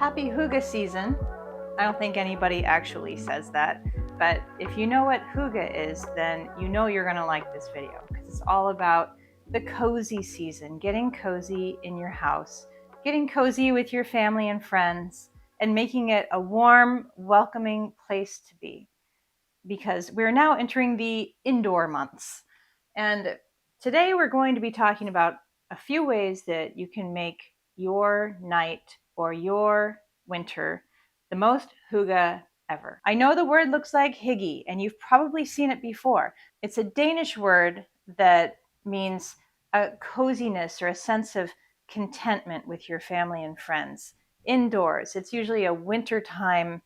Happy Hygge season. I don't think anybody actually says that, but if you know what Hygge is, then you know you're going to like this video because it's all about the cozy season, getting cozy in your house, getting cozy with your family and friends, and making it a warm, welcoming place to be. Because we're now entering the indoor months. And today we're going to be talking about a few ways that you can make your night or your winter the most hygge ever. I know the word looks like Hygge, and you've probably seen it before. It's a Danish word that means a coziness or a sense of contentment with your family and friends. Indoors, it's usually a wintertime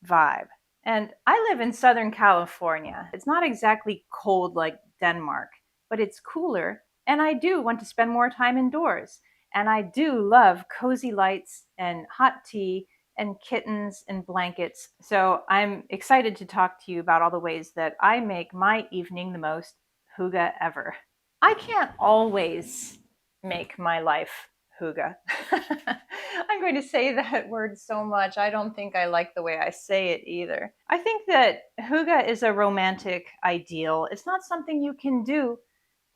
vibe. And I live in Southern California. It's not exactly cold like Denmark, but it's cooler. And I do want to spend more time indoors. And I do love cozy lights and hot tea and kittens and blankets. So I'm excited to talk to you about all the ways that I make my evening the most hygge ever. I can't always make my life hygge. I'm going to say that word so much. I don't think I like the way I say it either. I think that hygge is a romantic ideal. It's not something you can do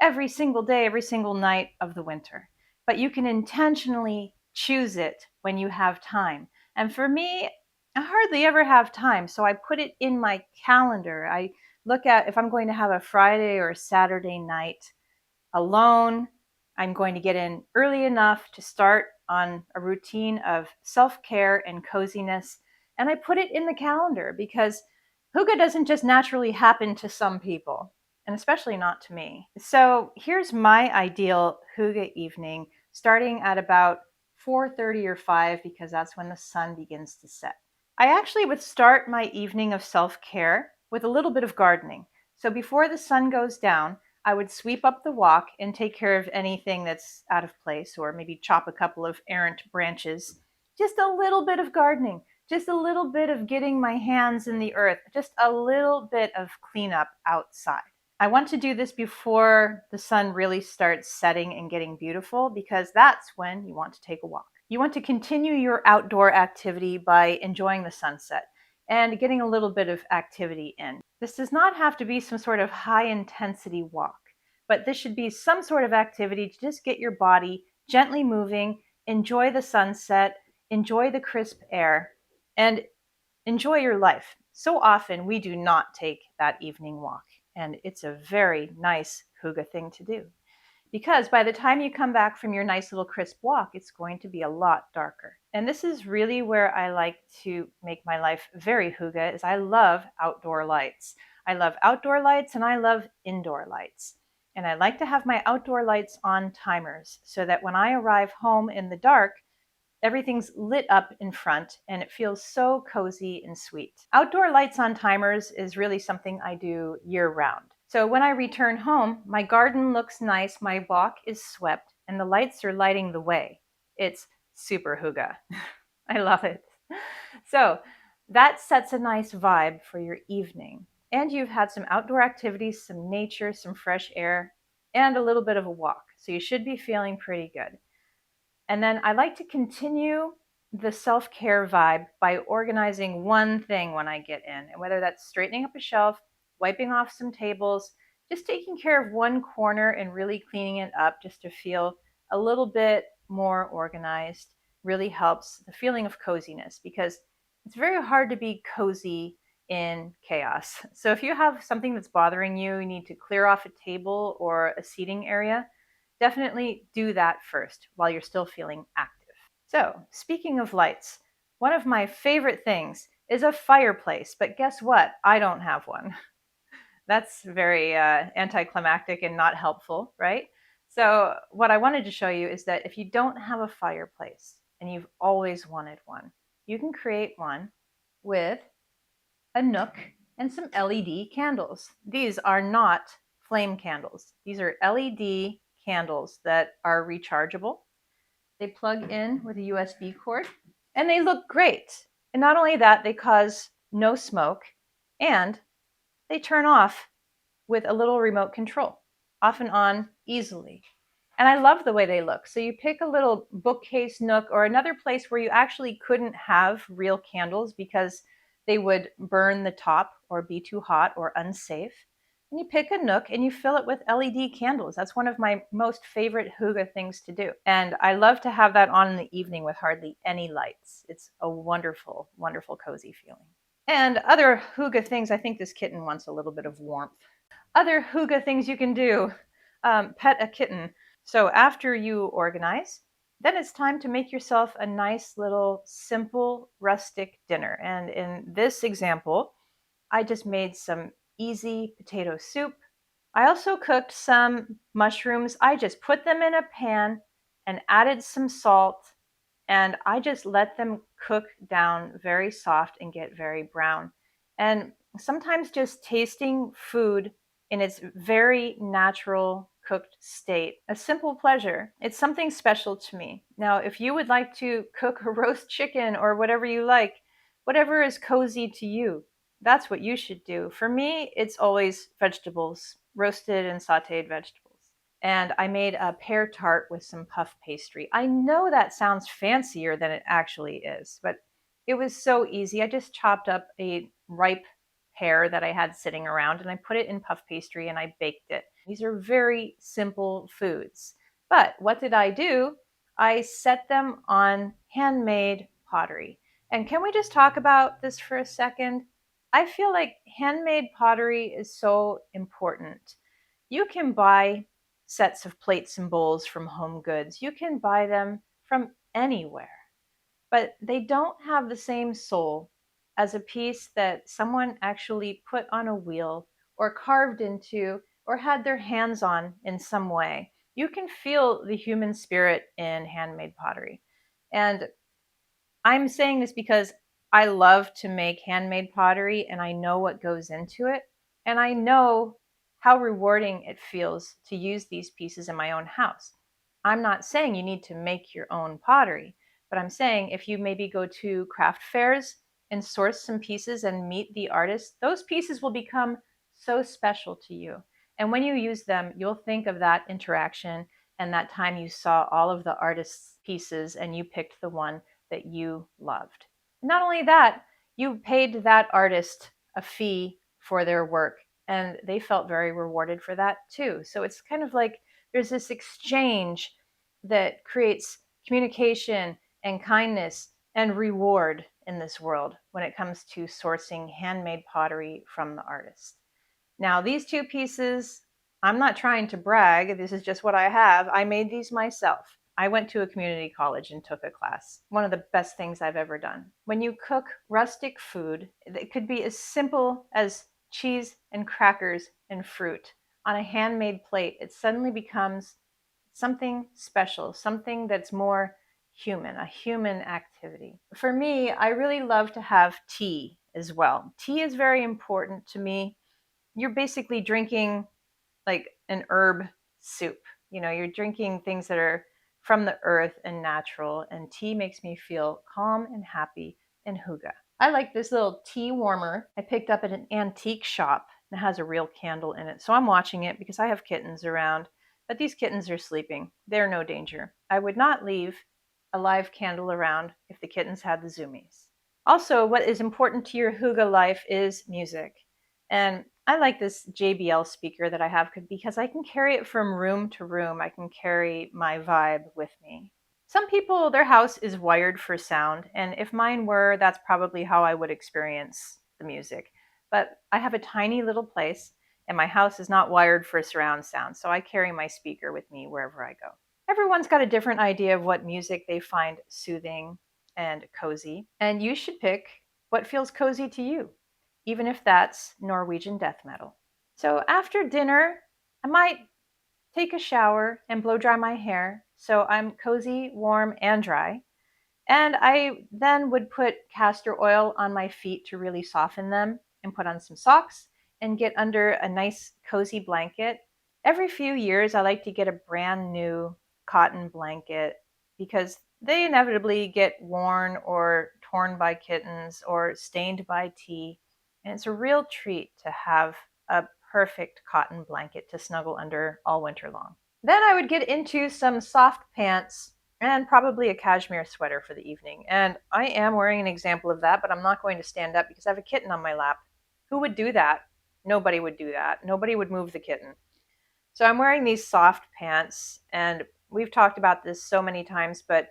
every single day, every single night of the winter, but you can intentionally choose it when you have time. And for me, I hardly ever have time, so I put it in my calendar. I look at if I'm going to have a Friday or a Saturday night alone. I'm going to get in early enough to start on a routine of self-care and coziness. And I put it in the calendar because hygge doesn't just naturally happen to some people, and especially not to me. So here's my ideal hygge evening, starting at about 4:30 or 5, because that's when the sun begins to set. I actually would start my evening of self-care with a little bit of gardening. So before the sun goes down, I would sweep up the walk and take care of anything that's out of place, or maybe chop a couple of errant branches. Just a little bit of gardening, just a little bit of getting my hands in the earth, just a little bit of cleanup outside. I want to do this before the sun really starts setting and getting beautiful, because that's when you want to take a walk. You want to continue your outdoor activity by enjoying the sunset and getting a little bit of activity in. This does not have to be some sort of high intensity walk, but this should be some sort of activity to just get your body gently moving, enjoy the sunset, enjoy the crisp air, and enjoy your life. So often we do not take that evening walk, and it's a very nice hygge thing to do. Because by the time you come back from your nice little crisp walk, it's going to be a lot darker. And this is really where I like to make my life very hygge, is I love outdoor lights. I love outdoor lights and I love indoor lights. And I like to have my outdoor lights on timers so that when I arrive home in the dark, everything's lit up in front and it feels so cozy and sweet. Outdoor lights on timers is really something I do year round. So when I return home, my garden looks nice, my walk is swept, and the lights are lighting the way. It's super hygge. I love it. So that sets a nice vibe for your evening. And you've had some outdoor activities, some nature, some fresh air, and a little bit of a walk. So you should be feeling pretty good. And then I like to continue the self-care vibe by organizing one thing when I get in, and whether that's straightening up a shelf, wiping off some tables, just taking care of one corner and really cleaning it up just to feel a little bit more organized really helps the feeling of coziness, because it's very hard to be cozy in chaos. So if you have something that's bothering you, you need to clear off a table or a seating area, definitely do that first while you're still feeling active. So, speaking of lights, one of my favorite things is a fireplace, but guess what? I don't have one. That's very anticlimactic and not helpful, right? So, what I wanted to show you is that if you don't have a fireplace and you've always wanted one, you can create one with a nook and some LED candles. These are not flame candles. These are LED candles that are rechargeable. They plug in with a USB cord and they look great. And not only that, they cause no smoke and they turn off with a little remote control, off and on easily. And I love the way they look. So you pick a little bookcase nook or another place where you actually couldn't have real candles because they would burn the top or be too hot or unsafe. And you pick a nook and you fill it with LED candles. That's one of my most favorite hygge things to do. And I love to have that on in the evening with hardly any lights. It's a wonderful, wonderful, cozy feeling. And other hygge things, I think this kitten wants a little bit of warmth. Other hygge things you can do, pet a kitten. So after you organize, then it's time to make yourself a nice little simple rustic dinner. And in this example, I just made some easy potato soup. I also cooked some mushrooms. I just put them in a pan and added some salt, and I just let them cook down very soft and get very brown. And sometimes just tasting food in its very natural cooked state, a simple pleasure. It's something special to me. Now, if you would like to cook a roast chicken or whatever you like, whatever is cozy to you, that's what you should do. For me, it's always vegetables, roasted and sauteed vegetables. And I made a pear tart with some puff pastry. I know that sounds fancier than it actually is, but it was so easy. I just chopped up a ripe pear that I had sitting around and I put it in puff pastry and I baked it. These are very simple foods. But what did I do? I set them on handmade pottery. And can we just talk about this for a second? I feel like handmade pottery is so important. You can buy sets of plates and bowls from Home Goods. You can buy them from anywhere, but they don't have the same soul as a piece that someone actually put on a wheel or carved into or had their hands on in some way. You can feel the human spirit in handmade pottery. And I'm saying this because I love to make handmade pottery and I know what goes into it. And I know how rewarding it feels to use these pieces in my own house. I'm not saying you need to make your own pottery, but I'm saying if you maybe go to craft fairs and source some pieces and meet the artist, those pieces will become so special to you. And when you use them, you'll think of that interaction and that time you saw all of the artist's pieces and you picked the one that you loved. Not only that, you paid that artist a fee for their work, and they felt very rewarded for that too. So it's kind of like there's this exchange that creates communication and kindness and reward in this world when it comes to sourcing handmade pottery from the artist. Now, these two pieces, I'm not trying to brag, this is just what I have. I made these myself. I went to a community college and took a class. One of the best things I've ever done. When you cook rustic food, it could be as simple as cheese and crackers and fruit on a handmade plate. It suddenly becomes something special, something that's more human, a human activity. For me, I really love to have tea as well. Tea is very important to me. You're basically drinking like an herb soup. You know, you're drinking things that are from the earth and natural, and tea makes me feel calm and happy and hygge. I like this little tea warmer I picked up at an antique shop. It has a real candle in it. So I'm watching it because I have kittens around, but these kittens are sleeping. They're no danger. I would not leave a live candle around if the kittens had the zoomies. Also, what is important to your hygge life is music. And I like this JBL speaker that I have because I can carry it from room to room. I can carry my vibe with me. Some people, their house is wired for sound, and if mine were, that's probably how I would experience the music. But I have a tiny little place, and my house is not wired for surround sound, so I carry my speaker with me wherever I go. Everyone's got a different idea of what music they find soothing and cozy, and you should pick what feels cozy to you, even if that's Norwegian death metal. So after dinner, I might take a shower and blow dry my hair so I'm cozy, warm, and dry. And I then would put castor oil on my feet to really soften them and put on some socks and get under a nice cozy blanket. Every few years, I like to get a brand new cotton blanket because they inevitably get worn or torn by kittens or stained by tea. And it's a real treat to have a perfect cotton blanket to snuggle under all winter long. Then I would get into some soft pants and probably a cashmere sweater for the evening. And I am wearing an example of that, but I'm not going to stand up because I have a kitten on my lap. Who would do that? Nobody would do that. Nobody would move the kitten. So I'm wearing these soft pants, and we've talked about this so many times, but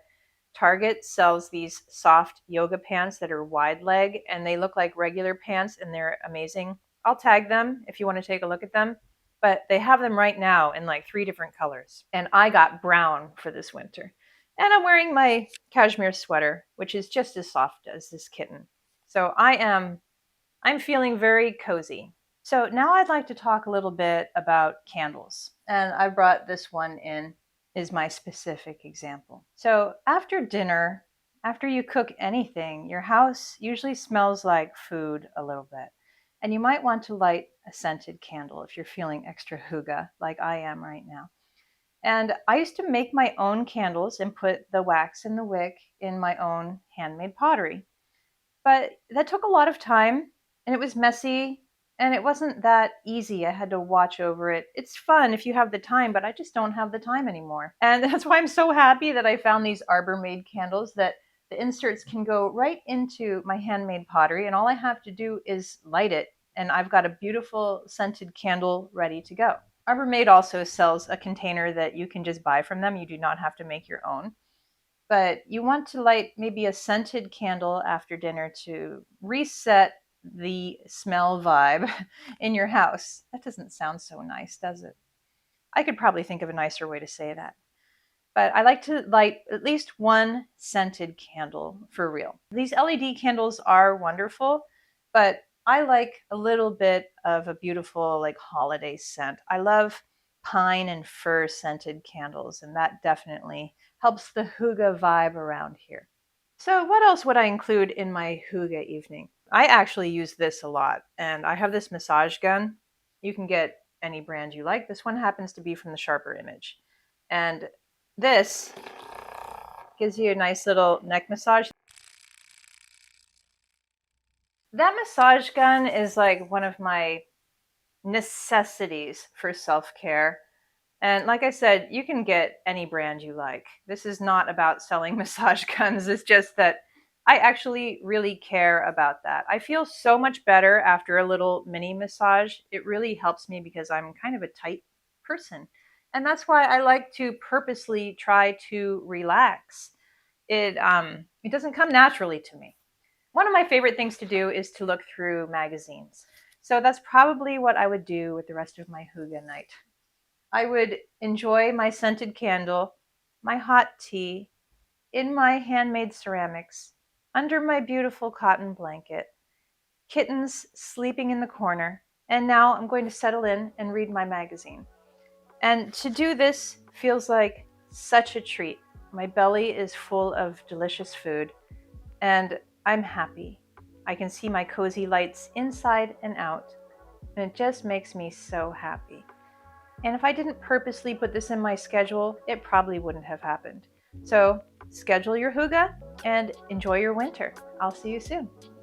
Target sells these soft yoga pants that are wide leg, and they look like regular pants, and they're amazing. I'll tag them if you want to take a look at them, but they have them right now in like 3 different colors. And I got brown for this winter. And I'm wearing my cashmere sweater, which is just as soft as this kitten. So I'm feeling very cozy. So now I'd like to talk a little bit about candles. And I brought this one in is my specific example. So after dinner, after you cook anything, your house usually smells like food a little bit. And you might want to light a scented candle if you're feeling extra hygge like I am right now. And I used to make my own candles and put the wax and the wick in my own handmade pottery. But that took a lot of time, and it was messy, and it wasn't that easy. I had to watch over it. It's fun if you have the time, but I just don't have the time anymore. And that's why I'm so happy that I found these Arbor made candles that the inserts can go right into my handmade pottery, and all I have to do is light it, and I've got a beautiful scented candle ready to go. Arbor Made also sells a container that you can just buy from them. You do not have to make your own, but you want to light maybe a scented candle after dinner to reset the smell vibe in your house. That doesn't sound so nice, does it? I could probably think of a nicer way to say that. But I like to light at least one scented candle for real. These LED candles are wonderful, but I like a little bit of a beautiful like holiday scent. I love pine and fir scented candles, and that definitely helps the hygge vibe around here. So what else would I include in my hygge evening? I actually use this a lot, and I have this massage gun. You can get any brand you like. This one happens to be from the Sharper Image. And this gives you a nice little neck massage. That massage gun is like one of my necessities for self-care. And like I said, you can get any brand you like. This is not about selling massage guns. It's just that I actually really care about that. I feel so much better after a little mini massage. It really helps me because I'm kind of a tight person. And that's why I like to purposely try to relax. It doesn't come naturally to me. One of my favorite things to do is to look through magazines. So that's probably what I would do with the rest of my hygge night. I would enjoy my scented candle, my hot tea, in my handmade ceramics, under my beautiful cotton blanket, kittens sleeping in the corner, and now I'm going to settle in and read my magazine. And to do this feels like such a treat. My belly is full of delicious food, and I'm happy. I can see my cozy lights inside and out, and it just makes me so happy. And if I didn't purposely put this in my schedule, it probably wouldn't have happened. So schedule your hygge and enjoy your winter. I'll see you soon.